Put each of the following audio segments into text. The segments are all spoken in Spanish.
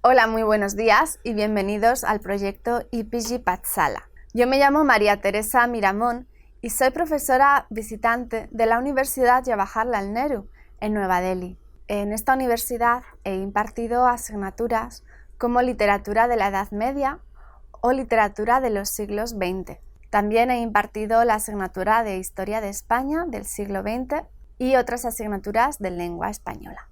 Hola, muy buenos días y bienvenidos al proyecto IPG Pathshala. Yo me llamo María Teresa Miramón y soy profesora visitante de la Universidad Jawaharlal Nehru en Nueva Delhi. En esta universidad he impartido asignaturas como literatura de la Edad Media o literatura de los siglos XX. También he impartido la asignatura de Historia de España del siglo XX y otras asignaturas de lengua española.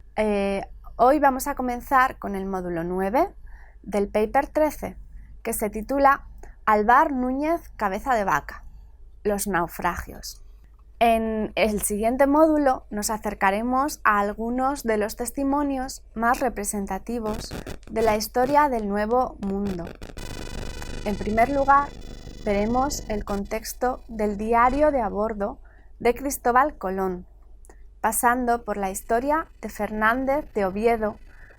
Hoy vamos a comenzar con el módulo 9 del paper 13, que se titula Alvar Núñez Cabeza de Vaca, los naufragios. En el siguiente módulo nos acercaremos a algunos de los testimonios más representativos de la historia del Nuevo Mundo. En primer lugar, veremos el contexto del diario de a bordo de Cristóbal Colón, pasando por la historia de Fernández de Oviedo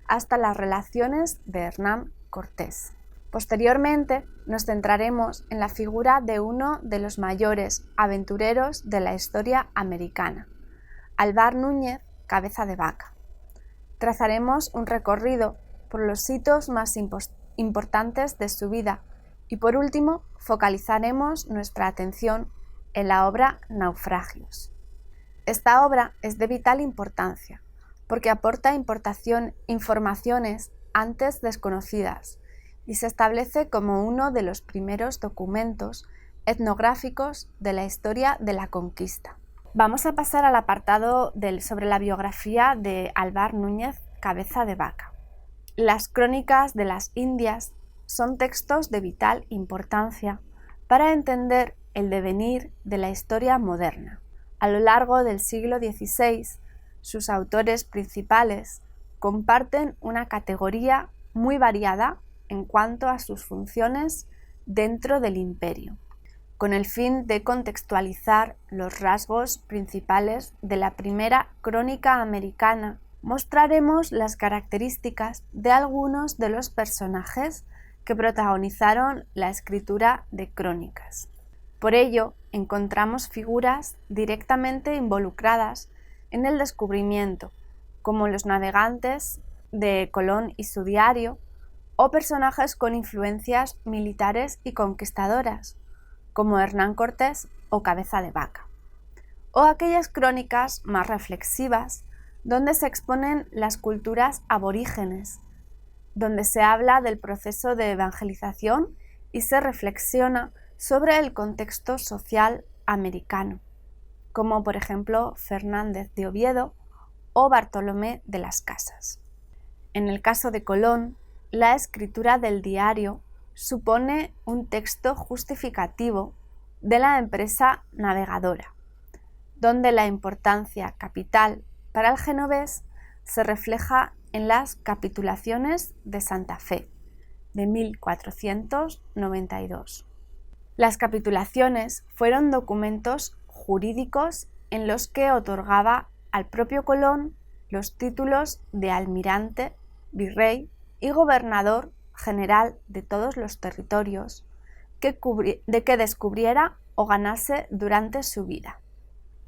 hasta las relaciones de Hernán Cortés. Posteriormente nos centraremos en la figura de uno de los mayores aventureros de la historia americana, Alvar Núñez Cabeza de Vaca. Trazaremos un recorrido por los hitos más importantes de su vida y por último focalizaremos nuestra atención en la obra Naufragios. Esta obra es de vital importancia porque aporta informaciones antes desconocidas y se establece como uno de los primeros documentos etnográficos de la historia de la conquista. Vamos a pasar al apartado sobre la biografía de Alvar Núñez Cabeza de Vaca. Las crónicas de las Indias son textos de vital importancia para entender el devenir de la historia moderna. A lo largo del siglo XVI, sus autores principales comparten una categoría muy variada en cuanto a sus funciones dentro del imperio, con el fin de contextualizar los rasgos principales de la primera crónica americana. Mostraremos las características de algunos de los personajes que protagonizaron la escritura de crónicas. Por ello, encontramos figuras directamente involucradas en el descubrimiento, como los navegantes de Colón y su diario, o personajes con influencias militares y conquistadoras, como Hernán Cortés o Cabeza de Vaca, o aquellas crónicas más reflexivas, donde se exponen las culturas aborígenes, donde se habla del proceso de evangelización y se reflexiona sobre el contexto social americano, como por ejemplo Fernández de Oviedo o Bartolomé de las Casas. En el caso de Colón, la escritura del diario supone un texto justificativo de la empresa navegadora, donde la importancia capital para el genovés se refleja en las capitulaciones de Santa Fe de 1492. Las capitulaciones fueron documentos jurídicos en los que otorgaba al propio Colón los títulos de almirante, virrey y gobernador general de todos los territorios que descubriera o ganase durante su vida.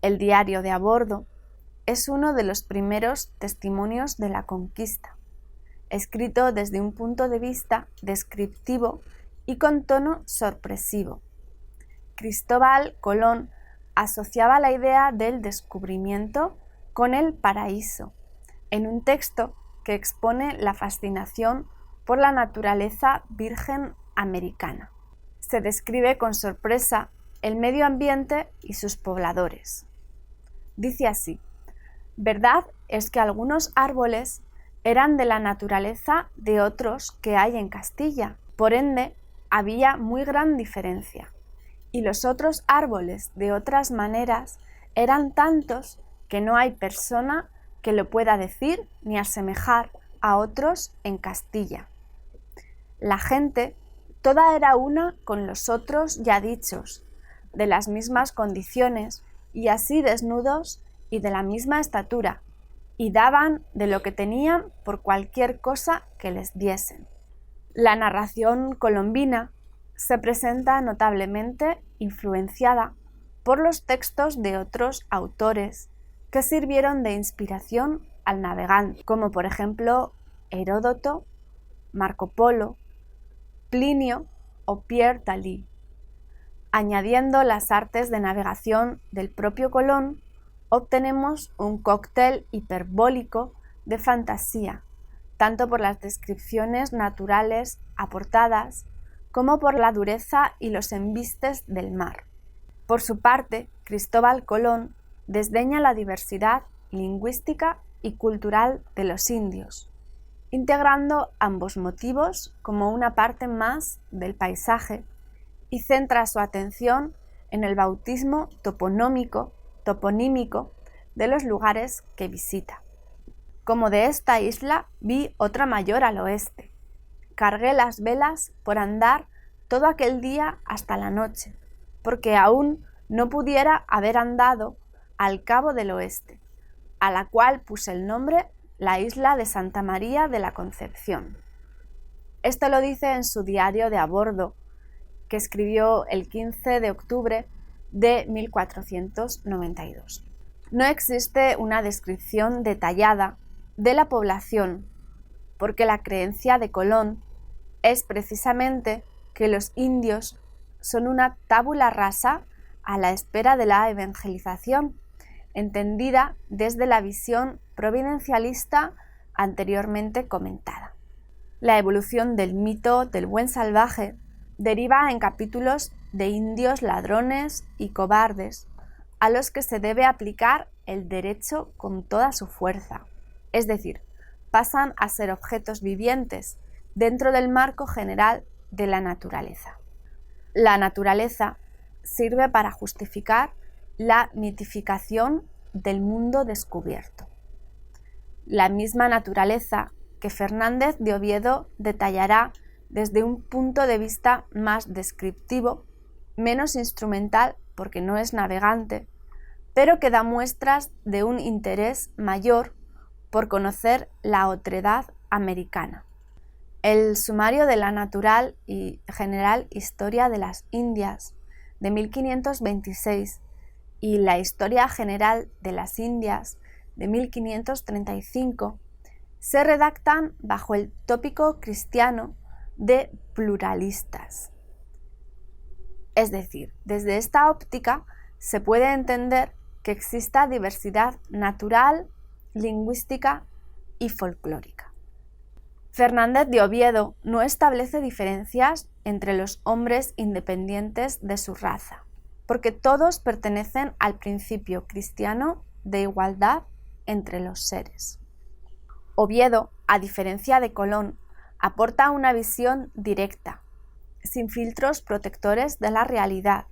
El diario de a bordo es uno de los primeros testimonios de la conquista, escrito desde un punto de vista descriptivo y con tono sorpresivo. Cristóbal Colón asociaba la idea del descubrimiento con el paraíso, en un texto que expone la fascinación por la naturaleza virgen americana. Se describe con sorpresa el medio ambiente y sus pobladores. Dice así: verdad es que algunos árboles eran de la naturaleza de otros que hay en Castilla, por ende había muy gran diferencia, y los otros árboles de otras maneras eran tantos que no hay persona que lo pueda decir ni asemejar a otros en Castilla. La gente toda era una con los otros ya dichos, de las mismas condiciones y así desnudos y de la misma estatura, y daban de lo que tenían por cualquier cosa que les diesen. La narración colombina se presenta notablemente influenciada por los textos de otros autores que sirvieron de inspiración al navegante, como por ejemplo Heródoto, Marco Polo, Plinio o Pierre Daly. Añadiendo las artes de navegación del propio Colón, obtenemos un cóctel hiperbólico de fantasía, tanto por las descripciones naturales aportadas como por la dureza y los embistes del mar. Por su parte, Cristóbal Colón desdeña la diversidad lingüística y cultural de los indios, integrando ambos motivos como una parte más del paisaje, y centra su atención en el bautismo toponímico de los lugares que visita. Como de esta isla vi otra mayor al oeste. Cargué las velas por andar todo aquel día hasta la noche, porque aún no pudiera haber andado al cabo del oeste, a la cual puse el nombre la isla de Santa María de la Concepción. Esto lo dice en su diario de a bordo, que escribió el 15 de octubre de 1492. No existe una descripción detallada de la población, porque la creencia de Colón es precisamente que los indios son una tabula rasa a la espera de la evangelización, entendida desde la visión providencialista anteriormente comentada. La evolución del mito del buen salvaje deriva en capítulos de indios ladrones y cobardes, a los que se debe aplicar el derecho con toda su fuerza, es decir, pasan a ser objetos vivientes dentro del marco general de la naturaleza. La naturaleza sirve para justificar la mitificación del mundo descubierto. La misma naturaleza que Fernández de Oviedo detallará desde un punto de vista más descriptivo, menos instrumental porque no es navegante, pero que da muestras de un interés mayor por conocer la otredad americana. El Sumario de la Natural y General Historia de las Indias de 1526 y la Historia General de las Indias de 1535 se redactan bajo el tópico cristiano de pluralistas. Es decir, desde esta óptica se puede entender que exista diversidad natural, lingüística y folclórica. Fernández de Oviedo no establece diferencias entre los hombres independientes de su raza, porque todos pertenecen al principio cristiano de igualdad entre los seres. Oviedo, a diferencia de Colón, aporta una visión directa, sin filtros protectores de la realidad,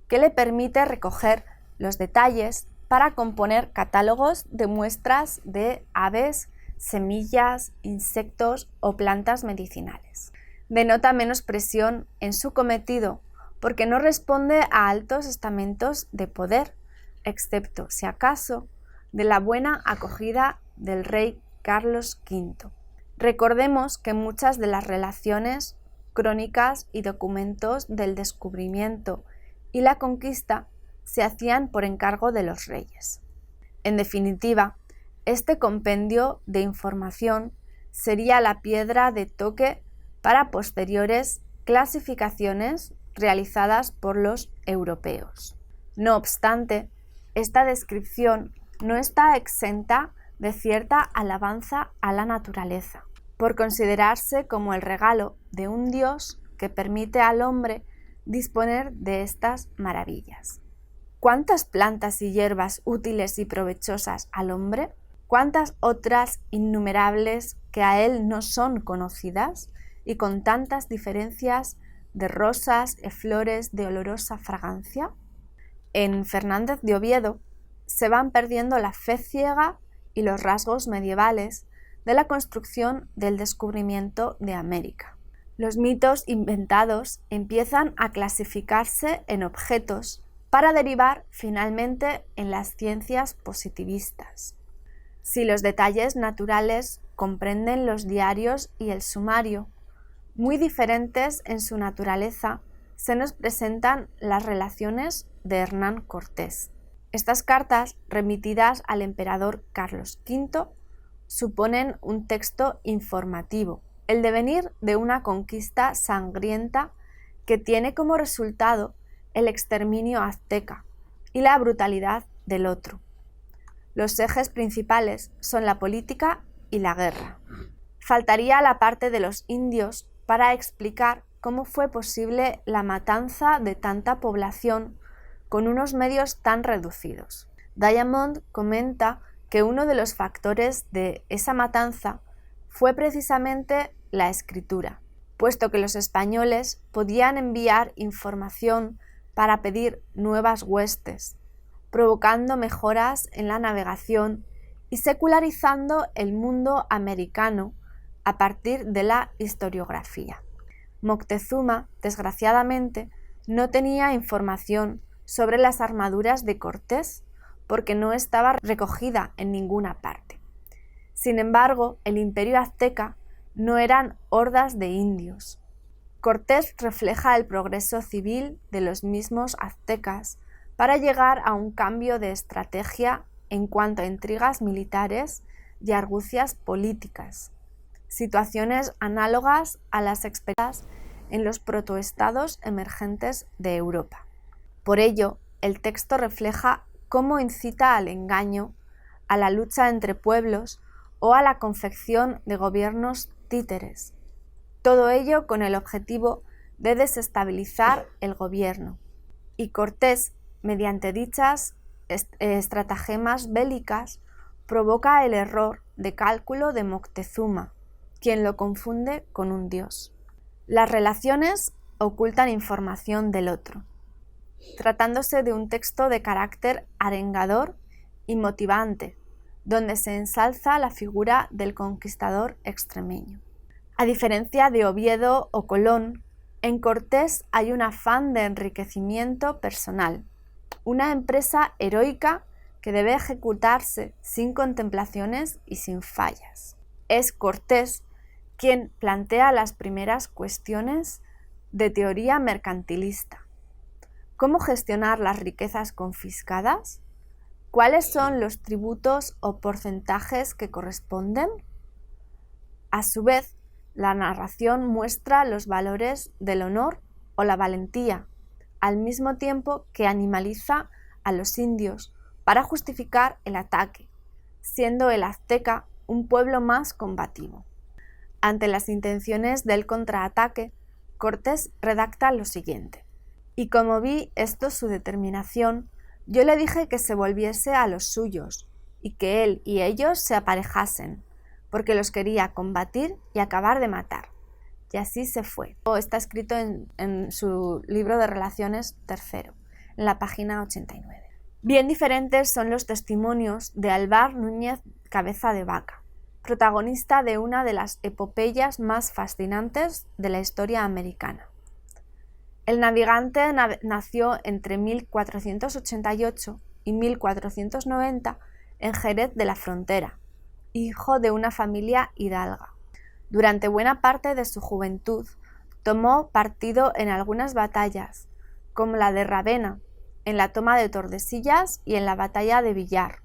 que le permite recoger los detalles para componer catálogos de muestras de aves, semillas, insectos o plantas medicinales. Denota menos presión en su cometido porque no responde a altos estamentos de poder, excepto, si acaso, de la buena acogida del rey Carlos V. Recordemos que muchas de las relaciones, crónicas y documentos del descubrimiento y la conquista se hacían por encargo de los reyes. En definitiva, este compendio de información sería la piedra de toque para posteriores clasificaciones realizadas por los europeos. No obstante, esta descripción no está exenta de cierta alabanza a la naturaleza, por considerarse como el regalo de un Dios que permite al hombre disponer de estas maravillas. ¿Cuántas plantas y hierbas útiles y provechosas al hombre? ¿Cuántas otras innumerables que a él no son conocidas y con tantas diferencias de rosas y flores de olorosa fragancia? En Fernández de Oviedo se van perdiendo la fe ciega y los rasgos medievales de la construcción del descubrimiento de América. Los mitos inventados empiezan a clasificarse en objetos para derivar finalmente en las ciencias positivistas. Si los detalles naturales comprenden los diarios y el sumario, muy diferentes en su naturaleza, se nos presentan las relaciones de Hernán Cortés. Estas cartas, remitidas al emperador Carlos V, suponen un texto informativo, el devenir de una conquista sangrienta que tiene como resultado el exterminio azteca y la brutalidad del otro. Los ejes principales son la política y la guerra. Faltaría la parte de los indios para explicar cómo fue posible la matanza de tanta población con unos medios tan reducidos. Diamond comenta que uno de los factores de esa matanza fue precisamente la escritura, puesto que los españoles podían enviar información para pedir nuevas huestes, provocando mejoras en la navegación y secularizando el mundo americano a partir de la historiografía. Moctezuma, desgraciadamente, no tenía información sobre las armaduras de Cortés porque no estaba recogida en ninguna parte. Sin embargo, el imperio azteca no eran hordas de indios. Cortés refleja el progreso civil de los mismos aztecas para llegar a un cambio de estrategia en cuanto a intrigas militares y argucias políticas, situaciones análogas a las experimentadas en los protoestados emergentes de Europa. Por ello, el texto refleja cómo incita al engaño, a la lucha entre pueblos o a la confección de gobiernos títeres. Todo ello con el objetivo de desestabilizar el gobierno. Y Cortés, mediante dichas estratagemas bélicas, provoca el error de cálculo de Moctezuma, quien lo confunde con un dios. Las relaciones ocultan información del otro, tratándose de un texto de carácter arengador y motivante, donde se ensalza la figura del conquistador extremeño. A diferencia de Oviedo o Colón, en Cortés hay un afán de enriquecimiento personal, una empresa heroica que debe ejecutarse sin contemplaciones y sin fallas. Es Cortés quien plantea las primeras cuestiones de teoría mercantilista. ¿Cómo gestionar las riquezas confiscadas? ¿Cuáles son los tributos o porcentajes que corresponden? A su vez, la narración muestra los valores del honor o la valentía, al mismo tiempo que animaliza a los indios para justificar el ataque, siendo el azteca un pueblo más combativo. Ante las intenciones del contraataque, Cortés redacta lo siguiente: «Y como vi esto su determinación, yo le dije que se volviese a los suyos, y que él y ellos se aparejasen, porque los quería combatir y acabar de matar». Y así se fue. Está escrito en su libro de Relaciones III, en la página 89. Bien diferentes son los testimonios de Alvar Núñez Cabeza de Vaca, protagonista de una de las epopeyas más fascinantes de la historia americana. El navegante nació entre 1488 y 1490 en Jerez de la Frontera, hijo de una familia hidalga. Durante buena parte de su juventud tomó partido en algunas batallas, como la de Ravenna, en la toma de Tordesillas y en la batalla de Villar.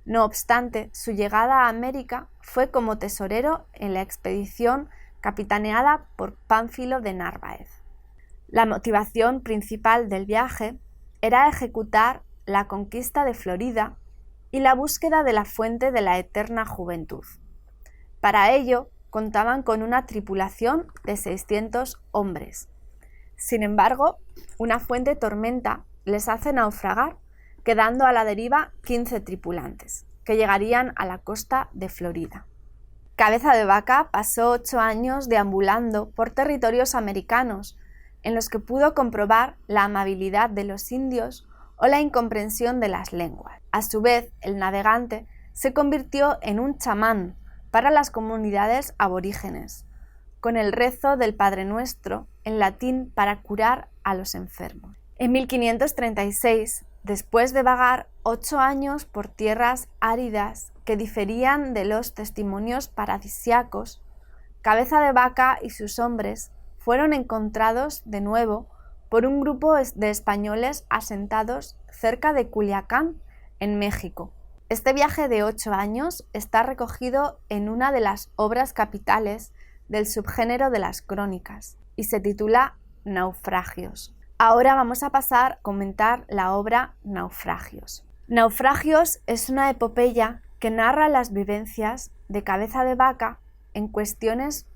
No obstante, su llegada a América fue como tesorero en la expedición capitaneada por Pánfilo de Narváez. La motivación principal del viaje era ejecutar la conquista de Florida y la búsqueda de la fuente de la eterna juventud. Para ello, contaban con una tripulación de 600 hombres. Sin embargo, una fuerte tormenta les hace naufragar, quedando a la deriva 15 tripulantes, que llegarían a la costa de Florida. Cabeza de Vaca pasó 8 años deambulando por territorios americanos, en los que pudo comprobar la amabilidad de los indios o la incomprensión de las lenguas. A su vez, el navegante se convirtió en un chamán para las comunidades aborígenes, con el rezo del Padre Nuestro en latín para curar a los enfermos. En 1536, después de vagar 8 años por tierras áridas que diferían de los testimonios paradisíacos, Cabeza de Vaca y sus hombres fueron encontrados de nuevo por un grupo de españoles asentados cerca de Culiacán, en México. Este viaje de 8 años está recogido en una de las obras capitales del subgénero de las crónicas y se titula Naufragios. Ahora vamos a pasar a comentar la obra Naufragios. Naufragios es una epopeya que narra las vivencias de Cabeza de Vaca en cuestiones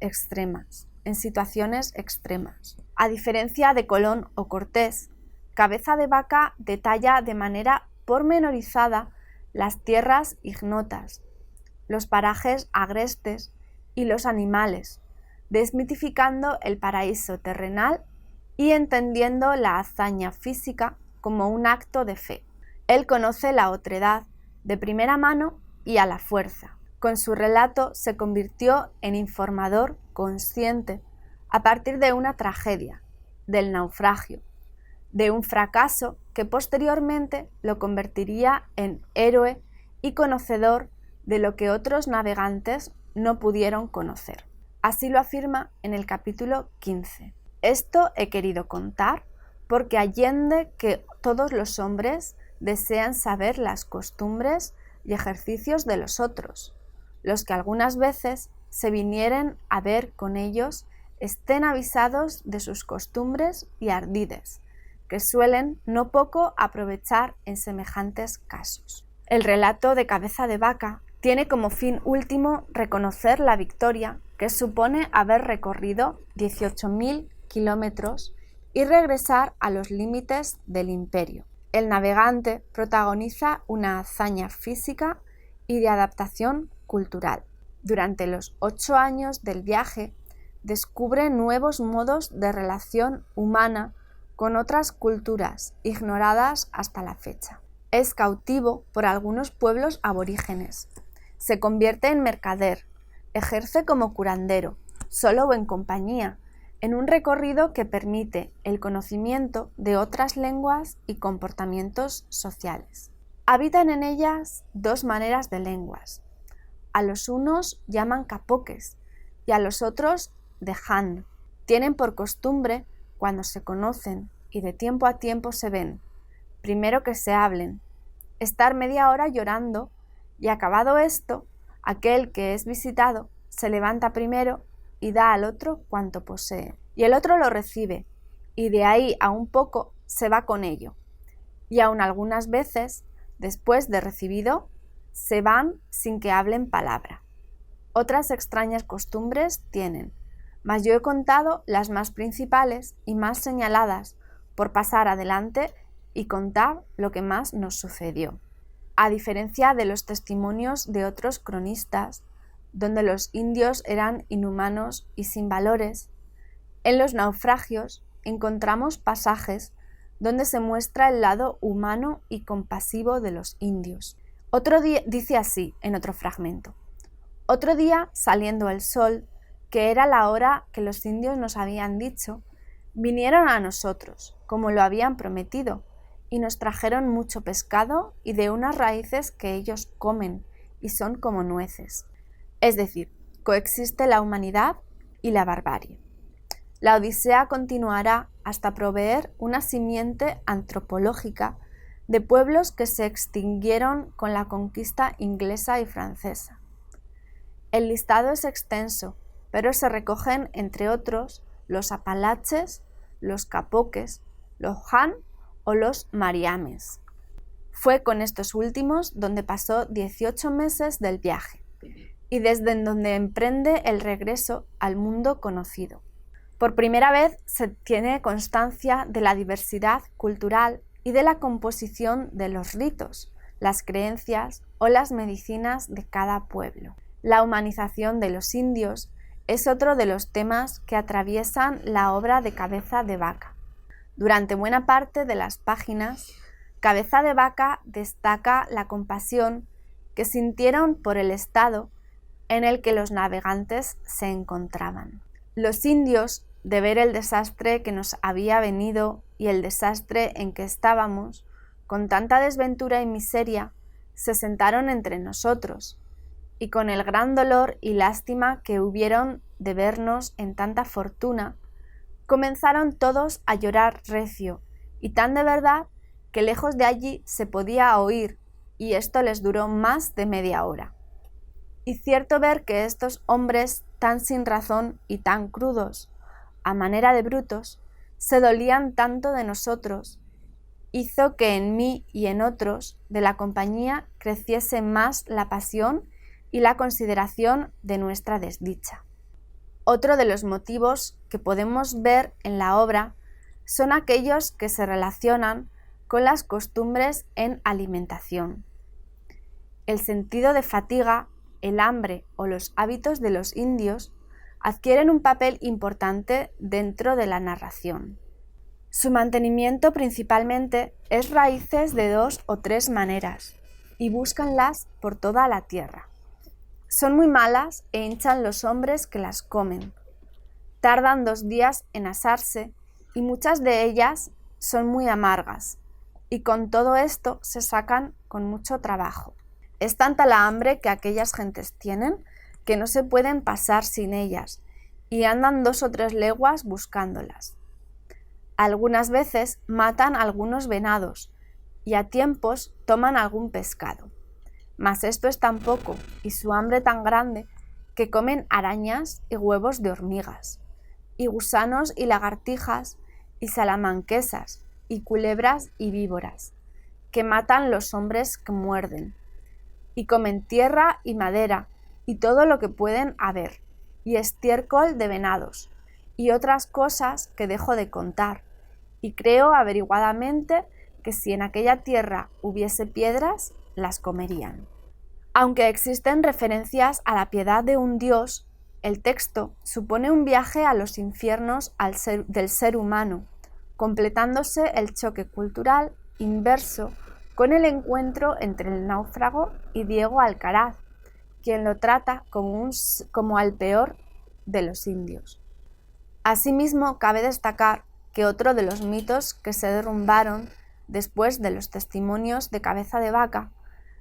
extremas, en situaciones extremas. A diferencia de Colón o Cortés, Cabeza de Vaca detalla de manera pormenorizada las tierras ignotas, los parajes agrestes y los animales, desmitificando el paraíso terrenal y entendiendo la hazaña física como un acto de fe. Él conoce la otredad de primera mano y a la fuerza. Con su relato se convirtió en informador consciente a partir de una tragedia, del naufragio, de un fracaso que posteriormente lo convertiría en héroe y conocedor de lo que otros navegantes no pudieron conocer. Así lo afirma en el capítulo 15. Esto he querido contar porque allende que todos los hombres desean saber las costumbres y ejercicios de los otros, los que algunas veces se vinieren a ver con ellos estén avisados de sus costumbres y ardides, que suelen no poco aprovechar en semejantes casos. El relato de Cabeza de Vaca tiene como fin último reconocer la victoria que supone haber recorrido 18.000 kilómetros y regresar a los límites del imperio. El navegante protagoniza una hazaña física y de adaptación cultural. Durante los 8 años del viaje, descubre nuevos modos de relación humana con otras culturas ignoradas hasta la fecha. Es cautivo por algunos pueblos aborígenes. Se convierte en mercader, ejerce como curandero, solo o en compañía, en un recorrido que permite el conocimiento de otras lenguas y comportamientos sociales. Habitan en ellas 2 maneras de lenguas. A los unos llaman capoques y a los otros dejan. Tienen por costumbre, cuando se conocen y de tiempo a tiempo se ven, primero que se hablen, estar media hora llorando y acabado esto, aquel que es visitado se levanta primero y da al otro cuanto posee, y el otro lo recibe, y de ahí a un poco se va con ello, y aun algunas veces, después de recibido, se van sin que hablen palabra. Otras extrañas costumbres tienen, mas yo he contado las más principales y más señaladas por pasar adelante y contar lo que más nos sucedió. A diferencia de los testimonios de otros cronistas, donde los indios eran inhumanos y sin valores, en los naufragios encontramos pasajes donde se muestra el lado humano y compasivo de los indios. Otro día, dice así en otro fragmento: otro día, saliendo el sol, que era la hora que los indios nos habían dicho, vinieron a nosotros, como lo habían prometido, y nos trajeron mucho pescado y de unas raíces que ellos comen y son como nueces. Es decir, coexiste la humanidad y la barbarie. La Odisea continuará hasta proveer una simiente antropológica de pueblos que se extinguieron con la conquista inglesa y francesa. El listado es extenso, pero se recogen, entre otros, los apalaches, los capoques, los han o los mariames. Fue con estos últimos donde pasó 18 meses del viaje y desde donde emprende el regreso al mundo conocido. Por primera vez se tiene constancia de la diversidad cultural y de la composición de los ritos, las creencias o las medicinas de cada pueblo. La humanización de los indios es otro de los temas que atraviesan la obra de Cabeza de Vaca. Durante buena parte de las páginas, Cabeza de Vaca destaca la compasión que sintieron por el estado en el que los navegantes se encontraban. Los indios, de ver el desastre que nos había venido y el desastre en que estábamos, con tanta desventura y miseria, se sentaron entre nosotros, y con el gran dolor y lástima que hubieron de vernos en tanta fortuna, comenzaron todos a llorar recio, y tan de verdad que lejos de allí se podía oír, y esto les duró más de media hora. Y cierto ver que estos hombres tan sin razón y tan crudos, a manera de brutos, se dolían tanto de nosotros, hizo que en mí y en otros de la compañía creciese más la pasión y la consideración de nuestra desdicha. Otro de los motivos que podemos ver en la obra son aquellos que se relacionan con las costumbres en alimentación. El sentido de fatiga, el hambre o los hábitos de los indios adquieren un papel importante dentro de la narración. Su mantenimiento principalmente es raíces de 2 o 3 maneras y búscanlas por toda la tierra. Son muy malas e hinchan los hombres que las comen. Tardan 2 días en asarse y muchas de ellas son muy amargas, y con todo esto se sacan con mucho trabajo. Es tanta la hambre que aquellas gentes tienen que no se pueden pasar sin ellas, y andan 2 o 3 leguas buscándolas. Algunas veces matan algunos venados, y a tiempos toman algún pescado. Mas esto es tan poco, y su hambre tan grande, que comen arañas y huevos de hormigas, y gusanos y lagartijas, y salamanquesas, y culebras y víboras, que matan los hombres que muerden, y comen tierra y madera, y todo lo que pueden haber, y estiércol de venados, y otras cosas que dejo de contar, y creo averiguadamente que si en aquella tierra hubiese piedras, las comerían. Aunque existen referencias a la piedad de un dios, el texto supone un viaje a los infiernos del ser humano, completándose el choque cultural inverso con el encuentro entre el náufrago y Diego Alcaraz, quien lo trata como al peor de los indios. Asimismo, cabe destacar que otro de los mitos que se derrumbaron después de los testimonios de Cabeza de Vaca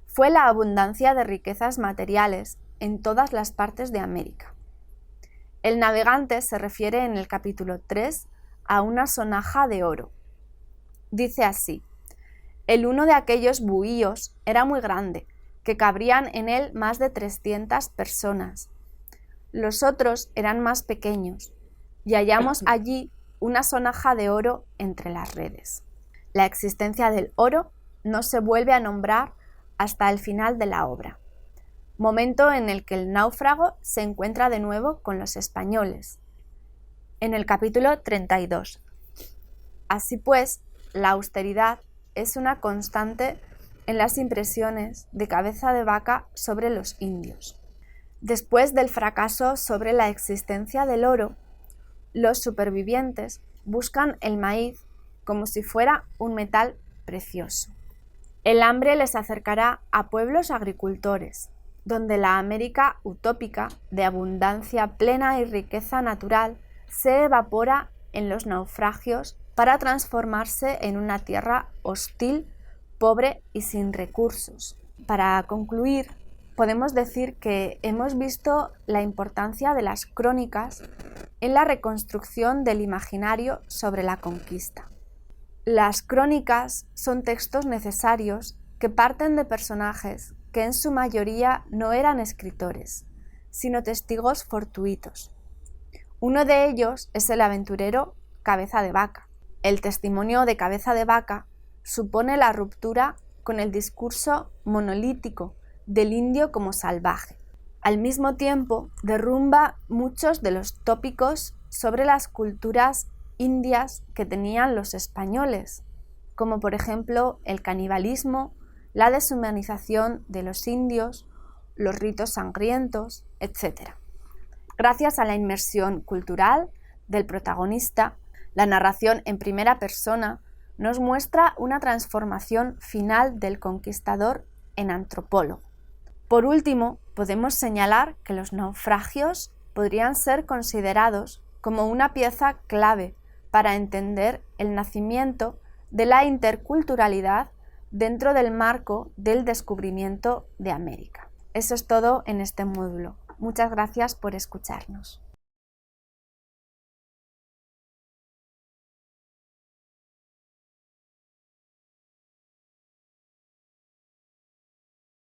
fue la abundancia de riquezas materiales en todas las partes de América. El navegante se refiere en el capítulo 3 a una sonaja de oro. Dice así: el uno de aquellos buhíos era muy grande, que cabrían en él más de 300 personas. Los otros eran más pequeños, y hallamos allí una sonaja de oro entre las redes. La existencia del oro no se vuelve a nombrar hasta el final de la obra, momento en el que el náufrago se encuentra de nuevo con los españoles, en el capítulo 32. Así pues, la austeridad es una constante en las impresiones de Cabeza de Vaca sobre los indios. Después del fracaso sobre la existencia del oro, los supervivientes buscan el maíz como si fuera un metal precioso. El hambre les acercará a pueblos agricultores, donde la América utópica de abundancia plena y riqueza natural se evapora en los naufragios para transformarse en una tierra hostil, pobre y sin recursos. Para concluir, podemos decir que hemos visto la importancia de las crónicas en la reconstrucción del imaginario sobre la conquista. Las crónicas son textos necesarios que parten de personajes que en su mayoría no eran escritores, sino testigos fortuitos. Uno de ellos es el aventurero Cabeza de Vaca. El testimonio de Cabeza de Vaca supone la ruptura con el discurso monolítico del indio como salvaje. Al mismo tiempo, derrumba muchos de los tópicos sobre las culturas indias que tenían los españoles, como por ejemplo el canibalismo, la deshumanización de los indios, los ritos sangrientos, etc. Gracias a la inmersión cultural del protagonista, la narración en primera persona nos muestra una transformación final del conquistador en antropólogo. Por último, podemos señalar que los naufragios podrían ser considerados como una pieza clave para entender el nacimiento de la interculturalidad dentro del marco del descubrimiento de América. Eso es todo en este módulo. Muchas gracias por escucharnos.